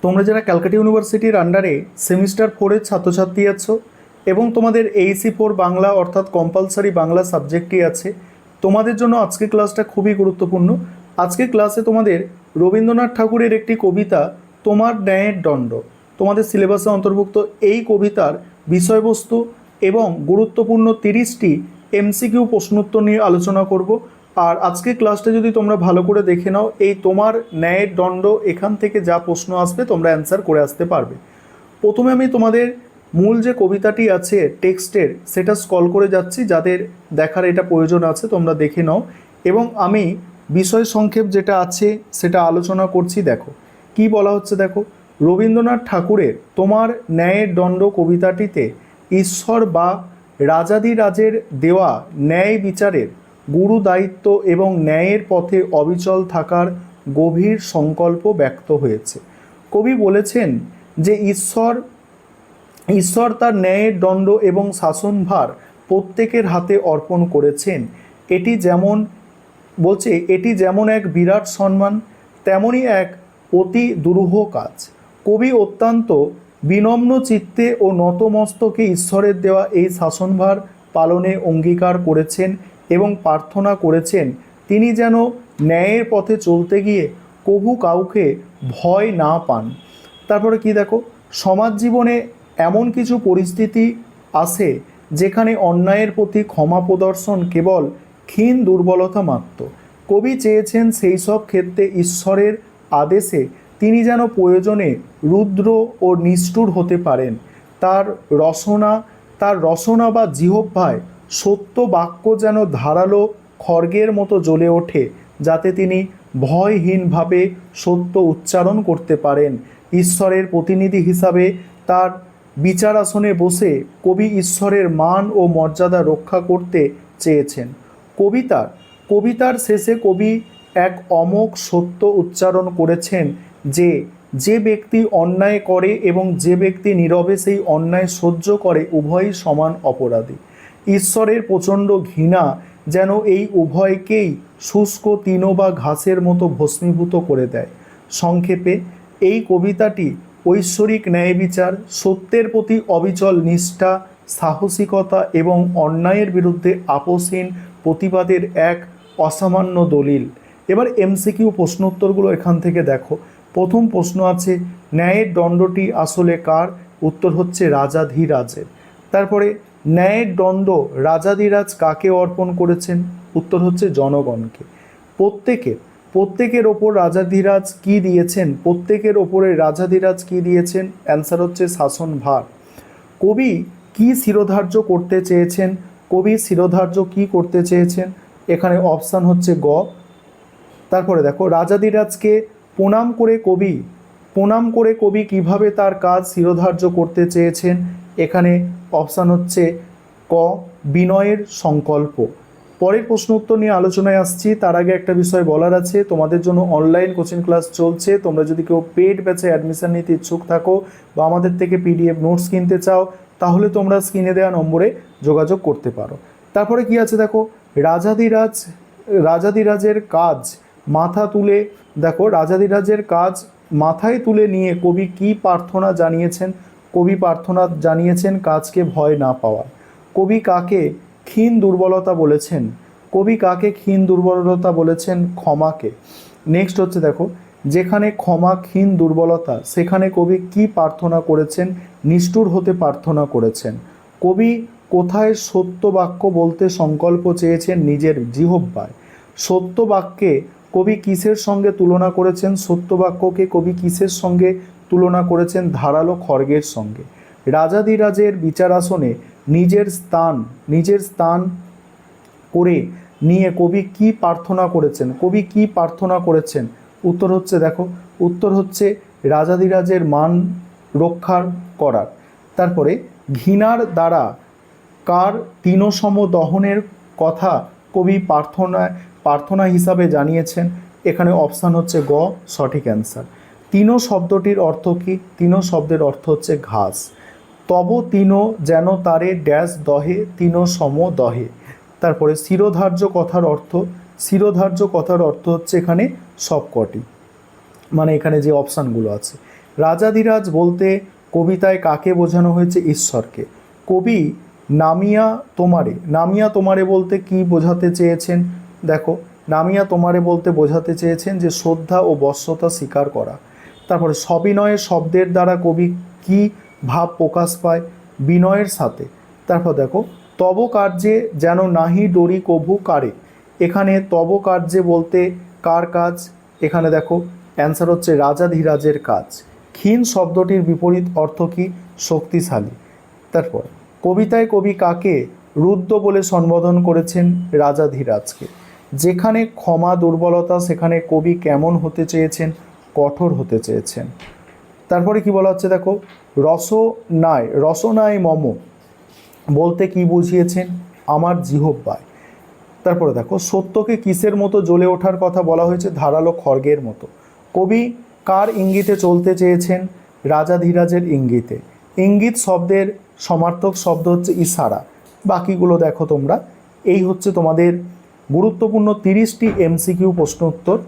তোমরা যারা ক্যালকাটা ইউনিভার্সিটির আন্ডারে সেমিস্টার 4-এর ছাত্রছাত্রী আছো এবং তোমাদের এইচএসসি 4 বাংলা অর্থাৎ কম্পালসারি বাংলা সাবজেক্টটি আছে, তোমাদের জন্য আজকের ক্লাসটা খুবই গুরুত্বপূর্ণ। আজকের ক্লাসে তোমাদের রবীন্দ্রনাথ ঠাকুরের একটি কবিতা তোমার ন্যায়ের দণ্ড, তোমাদের সিলেবাসে অন্তর্ভুক্ত এই কবিতার বিষয়বস্তু এবং গুরুত্বপূর্ণ 30টি এমসিকিউ প্রশ্নোত্তর নিয়ে আলোচনা করব। আর আজকের ক্লাসটা যদি তোমরা ভালো করে দেখে নাও, এই তোমার ন্যায়ের দণ্ড এখান থেকে যা প্রশ্ন আসবে তোমরা অ্যান্সার করে আসতে পারবে। প্রথমে আমি তোমাদের মূল যে কবিতাটি আছে টেক্সটের সেটা স্ক্রল করে যাচ্ছি, যাদের দেখার এটা প্রয়োজন আছে তোমরা দেখে নাও, এবং আমি বিষয় সংক্ষেপ যেটা আছে সেটা আলোচনা করছি। দেখো কি বলা হচ্ছে, দেখো রবীন্দ্রনাথ ঠাকুরের তোমার ন্যায়ের দণ্ড কবিতাটিতে ঈশ্বর বা রাজাধিরাজের দেওয়া ন্যায় বিচারের গুরু দায়িত্ব এবং ন্যায়ের পথে অবিচল থাকার গভীর সংকল্প ব্যক্ত হয়েছে। কবি বলেছেন যে ঈশ্বর তার ন্যায়ের দণ্ড এবং শাসনভার প্রত্যেকের হাতে অর্পণ করেছেন। এটি যেমন এক বিরাট সম্মান, তেমনই এক অতি দুরূহ কাজ। কবি অত্যন্ত বিনম্র চিত্তে ও নতমস্তকে ঈশ্বরের দেওয়া এই শাসনভার পালনে অঙ্গীকার করেছেন এবং প্রার্থনা করেছেন তিনি যেন ন্যায়ের পথে চলতে গিয়ে কভু কাউকে ভয় না পান। তারপরে কি দেখো, সমাজ জীবনে এমন কিছু পরিস্থিতি আসে যেখানে অন্যায়ের প্রতি ক্ষমা প্রদর্শন কেবল ক্ষীণ দুর্বলতা মাত্র। কবি চেয়েছেন সেই সব ক্ষেত্রে ঈশ্বরের আদেশে তিনি যেন প্রয়োজনে রুদ্র ও নিষ্ঠুর হতে পারেন। তার রসনা বা জিহ্বায় সত্য বাক্য যেন ধারালো খড়গের মতো জ্বলে ওঠে, যাতে তিনি ভয়হীনভাবে সত্য উচ্চারণ করতে পারেন। ঈশ্বরের প্রতিনিধি হিসাবে তার বিচার আসনে বসে কবি ঈশ্বরের মান ও মর্যাদা রক্ষা করতে চেয়েছেন। কবিতার শেষে কবি এক অমোঘ সত্য উচ্চারণ করেছেন যে ব্যক্তি অন্যায় করে এবং যে ব্যক্তি নীরবে সেই অন্যায় সহ্য করে উভয়ই সমান অপরাধী। ঈশ্বরের প্রচণ্ড ঘৃণা যেন এই উভয়কেই শুষ্ক তৃণ বা ঘাসের মতো ভস্মীভূত করে দেয়। সংক্ষেপে এই কবিতাটি ঐশ্বরিক ন্যায় বিচার, সত্যের প্রতি অবিচল নিষ্ঠা, সাহসিকতা এবং অন্যায়ের বিরুদ্ধে আপোষহীন প্রতিবাদের এক অসামান্য দলিল। এবার এমসিকিউ প্রশ্নোত্তরগুলো এখান থেকে দেখো। প্রথম প্রশ্ন আছে, ন্যায়ের দণ্ডটি আসলে কার? উত্তর হচ্ছে রাজাধিরাজের। তারপরে ন্যায়ের দণ্ড রাজাধিরাজ কাকে অর্পণ করেছেন? উত্তর হচ্ছে জনগণকে। প্রত্যেকের ওপর রাজাধিরাজ কি দিয়েছেন? প্রত্যেকের ওপরে রাজাধিরাজ কি দিয়েছেন? অ্যান্সার হচ্ছে শাসনভার। কবি কি শিরোধার্য করতে চেয়েছেন? কবি শিরোধার্য কি করতে চেয়েছেন? এখানে অপশান হচ্ছে গ। তারপরে দেখো, রাজাধিরাজকে প্রণাম করে কবি কিভাবে তার কাজ শিরোধার্য করতে চেয়েছেন? এখানে অপশান হচ্ছে ক, বিনয়ের সংকল্প। পরের প্রশ্ন উত্তর নিয়ে আলোচনায় আসছি, তার আগে একটা বিষয় বলার আছে, তোমাদের জন্য অনলাইন কোচিং ক্লাস চলছে। তোমরা যদি কেউ পেড ব্যাচে অ্যাডমিশন নিতে ইচ্ছুক থাকো বা আমাদের থেকে পিডিএফ নোটস কিনতে চাও, তাহলে তোমরা স্ক্রিনে দেওয়া নম্বরে যোগাযোগ করতে পারো। তারপরে কি আছে দেখো, রাজাধিরাজের কাজ মাথায় তুলে নিয়ে কবি কি প্রার্থনা জানিয়েছেন? কবি প্রার্থনা জানিয়েছেন কাজকে ভয় না পাওয়া। কবি কাকে ক্ষীণ দুর্বলতা বলেছেন? কবি কাকে ক্ষীণ দুর্বলতা বলেছেন? ক্ষমাকে। নেক্সট হচ্ছে দেখো, যেখানে ক্ষমা ক্ষীণ দুর্বলতা সেখানে কবি কি প্রার্থনা করেছেন? নিষ্ঠুর হতে প্রার্থনা করেছেন। কবি কোথায় সত্য বাক্য বলতে সংকল্প চেয়েছেন? নিজের জিহ্বায়। সত্য বাক্যে কবি কিসের সঙ্গে তুলনা করেছেন? সত্য বাক্যকে কবি কিসের সঙ্গে তুলনা করেছেন? ধারালো খড়গের সঙ্গে। রাজাধিরাজের বিচারাসনে নিজের স্থান করে নিয়ে কবি কি প্রার্থনা করেছেন? কবি কি প্রার্থনা করেছেন? উত্তর হচ্ছে রাজাধিরাজের মান রক্ষা করার। তারপরে ঘৃণার দ্বারা কার তৃণসম দহনের কথা কবি প্রার্থনা হিসাবে জানিয়েছেন? এখানে অপশান হচ্ছে গ, সঠিক অ্যান্সার। তৃণ শব্দটির অর্থ কি? তৃণ শব্দের অর্থ হচ্ছে ঘাস। তব তৃণ যেন তারে ড্যাশ দহে তৃণ সম দহে। তারপরে শিরোধার্য কথার অর্থ হচ্ছে এখানে সবকটি, মানে এখানে যে অপশানগুলো আছে। রাজাধিরাজ বলতে কবিতায় কাকে বোঝানো হয়েছে? ঈশ্বরকে। কবি নামিয়া তোমারে বলতে কি বোঝাতে চেয়েছেন? দেখো, নামিয়া তোমারে বলতে বোঝাতে চেয়েছেন যে শ্রদ্ধা ও বশ্যতা স্বীকার করা। তারপরে সবিনয়ে শব্দের দ্বারা কবি কি ভাব প্রকাশ পায়? বিনয়ের সাথে। তারপর দেখো, তব কার্যে যেন নাহি ডরি কভু কারে। এখানে তব কার্যে বলতে কার কাজ? এখানে দেখো অ্যান্সার হচ্ছে রাজাধিরাজের কাজ। ক্ষীণ শব্দটির বিপরীত অর্থ কি? শক্তিশালী। তারপর কবিতায় কবি কাকে রুদ্র বলে সম্বোধন করেছেন? রাজাধিরাজকে। যেখানে ক্ষমা দুর্বলতা সেখানে কবি কেমন হতে চেয়েছেন? কঠোর হতে চেয়েছেন। তারপরে কি বলা হচ্ছে দেখো, রসনায় মম বলতে কি বুঝিয়েছেন? আমার জিহ্বায়। তারপরে দেখো, সত্যকে কিসের মতো জ্বলে ওঠার কথা বলা হয়েছে? ধারালো খড়গের মতো। কবি কার ইঙ্গিতে চলতে চেয়েছেন? রাজাধিরাজের ইঙ্গিতে। ইঙ্গিত শব্দের সমার্থক শব্দ হচ্ছে ইশারা। বাকিগুলো দেখো তোমরা। এই হচ্ছে তোমাদের গুরুত্বপূর্ণ 30টি MCQ প্রশ্ন উত্তর।